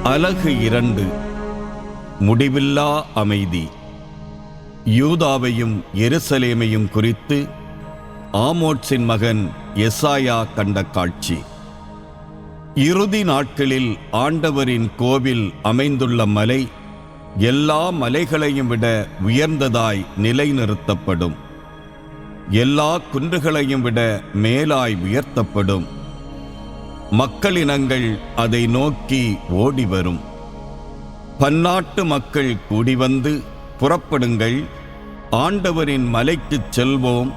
அலகு 2. முடிவில்லா அமைதி. யூதாவையும் எருசலேமையும் குறித்து ஆமோத்சின் மகன் எசாயா கண்ட காட்சி. இறுதி நாட்களில் ஆண்டவரின் கோவில் அமைந்துள்ள மலை எல்லா மலைகளையும் விட உயர்ந்ததாய் நிலைநிறுத்தப்படும். எல்லா குன்றுகளையும் விட மேலாய் உயர்த்தப்படும். மக்களினங்கள் அதை நோக்கி ஓடிவரும். பன்னாட்டு மக்கள் கூடிவந்து, புறப்படுங்கள், ஆண்டவரின் மலைக்குச் செல்வோம்,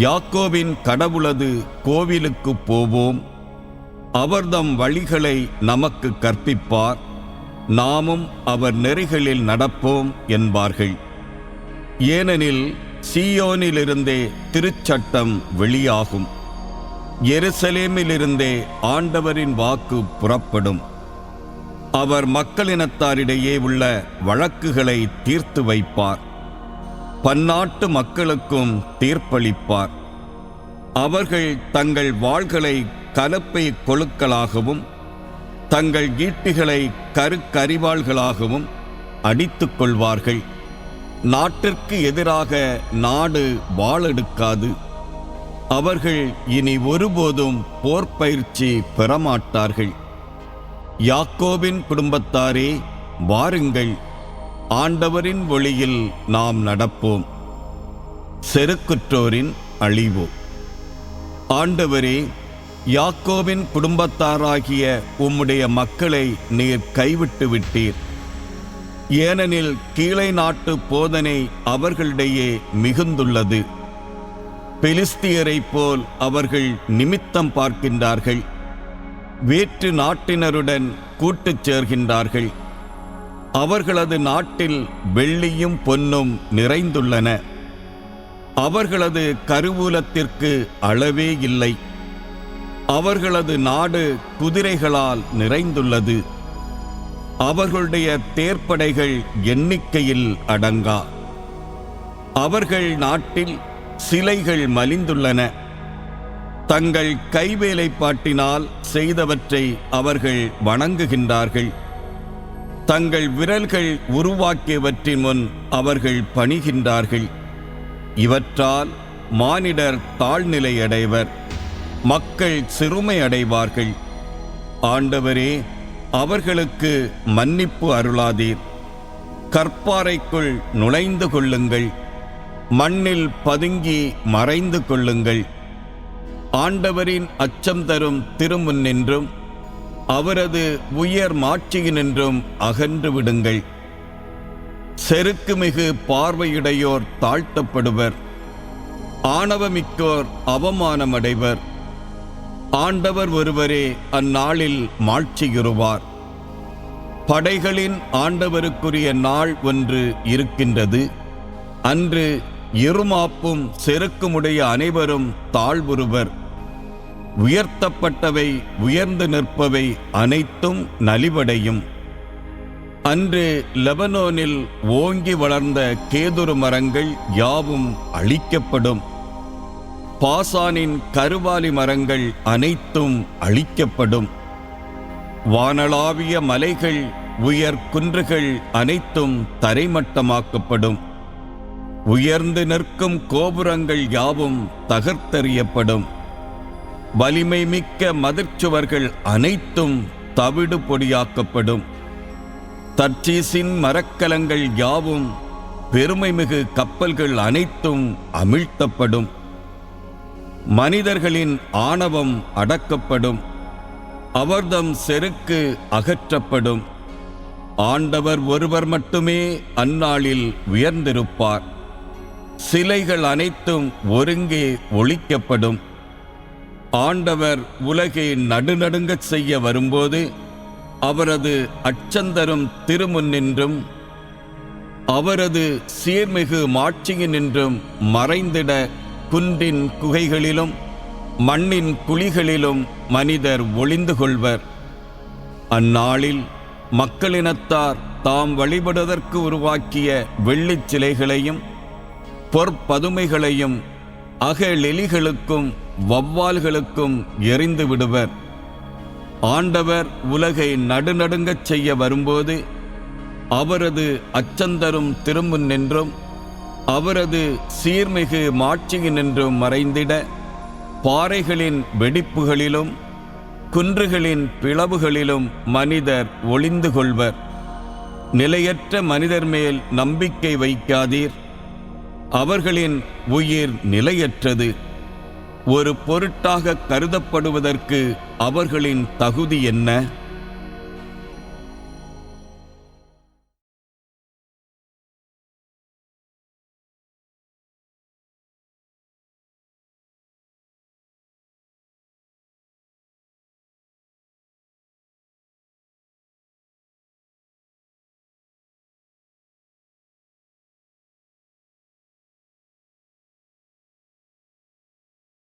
யாக்கோபின் கடவுளது கோவிலுக்குப் போவோம், அவர்தம் வழிகளை நமக்கு கற்பிப்பார், நாமும் அவர் நெறிகளில் நடப்போம் என்பார்கள். ஏனெனில் சீயோனிலிருந்தே திருச்சட்டம் வெளியாகும், எருசலேமிலிருந்தே ஆண்டவரின் வாக்கு புறப்படும். அவர் மக்களினத்தாரிடையே உள்ள வழக்குகளை தீர்த்து வைப்பார், பன்னாட்டு மக்களுக்கும் தீர்ப்பளிப்பார். அவர்கள் தங்கள் வாள்களை கலப்பை கொழுக்களாகவும் தங்கள் ஈட்டிகளை கருக்கரிவாள்களாகவும் அடித்துக் கொள்வார்கள். நாட்டிற்கு எதிராக நாடு வாளெடுக்காது. அவர்கள் இனி ஒருபோதும் போர் பயிற்சி பெறமாட்டார்கள். யாக்கோபின் குடும்பத்தாரே, வாருங்கள், ஆண்டவரின் ஒளியில் நாம் நடப்போம். செருக்குற்றோரின் அழிவு. ஆண்டவரே, யாக்கோபின் குடும்பத்தாராகிய உம்முடைய மக்களை நீர் கைவிட்டு விட்டீர். ஏனெனில் கீழை நாட்டு போதனை அவர்களிடையே மிகுந்துள்ளது. பெலிஸ்தியரைப் போல் அவர்கள் நிமித்தம் பார்க்கின்றார்கள். வேற்று நாட்டினருடன் கூட்டுச் சேர்கின்றார்கள். அவர்களது நாட்டில் வெள்ளியும் பொன்னும் நிறைந்துள்ளன. அவர்களது கருவூலத்திற்கு அளவே இல்லை. அவர்களது நாடு குதிரைகளால் நிறைந்துள்ளது. அவர்களுடைய தேர்ப்படைகள் எண்ணிக்கையில் அடங்கா. அவர்கள் நாட்டில் சிலைகள் மலிந்துள்ளன. தங்கள் கைவேலைப்பாட்டினால் செய்தவற்றை அவர்கள் வணங்குகின்றார்கள். தங்கள் விரல்கள் உருவாக்கியவற்றின் முன் அவர்கள் பணிகின்றார்கள். இவற்றால் மானிடர் தாழ்நிலை அடைவர், மக்கள் சிறுமை அடைவார்கள். ஆண்டவரே, அவர்களுக்கு மன்னிப்பு அருளாதீர். கற்பாறைக்குள் நுழைந்து கொள்ளுங்கள், மண்ணில் பதுங்கி மறைந்து கொள்ளுங்கள். ஆண்டவரின் அச்சம் தரும் திருமுன்னின்றும் அவரது உயர் மாட்சியினின்றும் அகன்று விடுங்கள். செருக்குமிகு பார்வையுடையோர் தாழ்த்தப்படுவர், ஆணவமிக்கோர் அவமானமடைவர். ஆண்டவர் ஒருவரே அந்நாளில் மாட்சியுறுவார். படைகளின் ஆண்டவருக்குரிய நாள் ஒன்று இருக்கின்றது. அன்று இருமாப்பும் செருக்குமுடைய அனைவரும் தாழ்வுறுவர். உயர்த்தப்பட்டவை உயர்ந்து நிற்பவை அனைத்தும் நலிவடையும். அன்று லெபனோனில் ஓங்கி வளர்ந்த கேதுரு மரங்கள் யாவும் அழிக்கப்படும். பாசானின் கருவாலி மரங்கள் அனைத்தும் அழிக்கப்படும். வானளாவிய மலைகள், உயர் குன்றுகள் அனைத்தும் தரைமட்டமாக்கப்படும். உயர்ந்து நிற்கும் கோபுரங்கள் யாவும் தகர்த்தெறியப்படும். வலிமை மிக்க மதிர்ச்சுவர்கள் அனைத்தும் தவிடு பொடியாக்கப்படும். தர்சீசின் மரக்கலங்கள் யாவும், பெருமைமிகு கப்பல்கள் அனைத்தும் அமிழ்த்தப்படும். மனிதர்களின் ஆணவம் அடக்கப்படும், அவர்தம் செருக்கு அகற்றப்படும். ஆண்டவர் ஒருவர் மட்டுமே அந்நாளில் உயர்ந்திருப்பார். சிலைகள் அனைத்தும் ஒருங்கே ஒழிக்கப்படும். ஆண்டவர் உலகை நடுநடுங்கச் செய்ய வரும்போது அவரது அச்சந்தரும் திருமுன்னின்றும் அவரது சீர்மிகு மாட்சியினின்றும் மறைந்திட குன்றின் குகைகளிலும் மண்ணின் குழிகளிலும் மனிதர் ஒளிந்து கொள்வர். அந்நாளில் மக்களினத்தார் தாம் வழிபடுவதற்கு உருவாக்கிய வெள்ளிச் சிலைகளையும் பொற்பதுமைகளையும் அகழெலிகளுக்கும் வவ்வால்களுக்கும் எறிந்து விடுவர். ஆண்டவர் உலகை நடுநடுங்கச் செய்ய வரும்போது அவரது அச்சந்தரும் திருமுன் நின்றும் அவரது சீர்மிகு மாட்சியினின்றும் மறைந்திட பாறைகளின் வெடிப்புகளிலும் குன்றுகளின் பிளவுகளிலும் மனிதர் ஒளிந்து கொள்வர். நிலையற்ற மனிதர் மேல் நம்பிக்கை வைக்காதீர், அவர்களின் உயிர் நிலையற்றது. ஒரு பொருட்டாக கருதப்படுவதற்கு அவர்களின் தகுதி என்ன?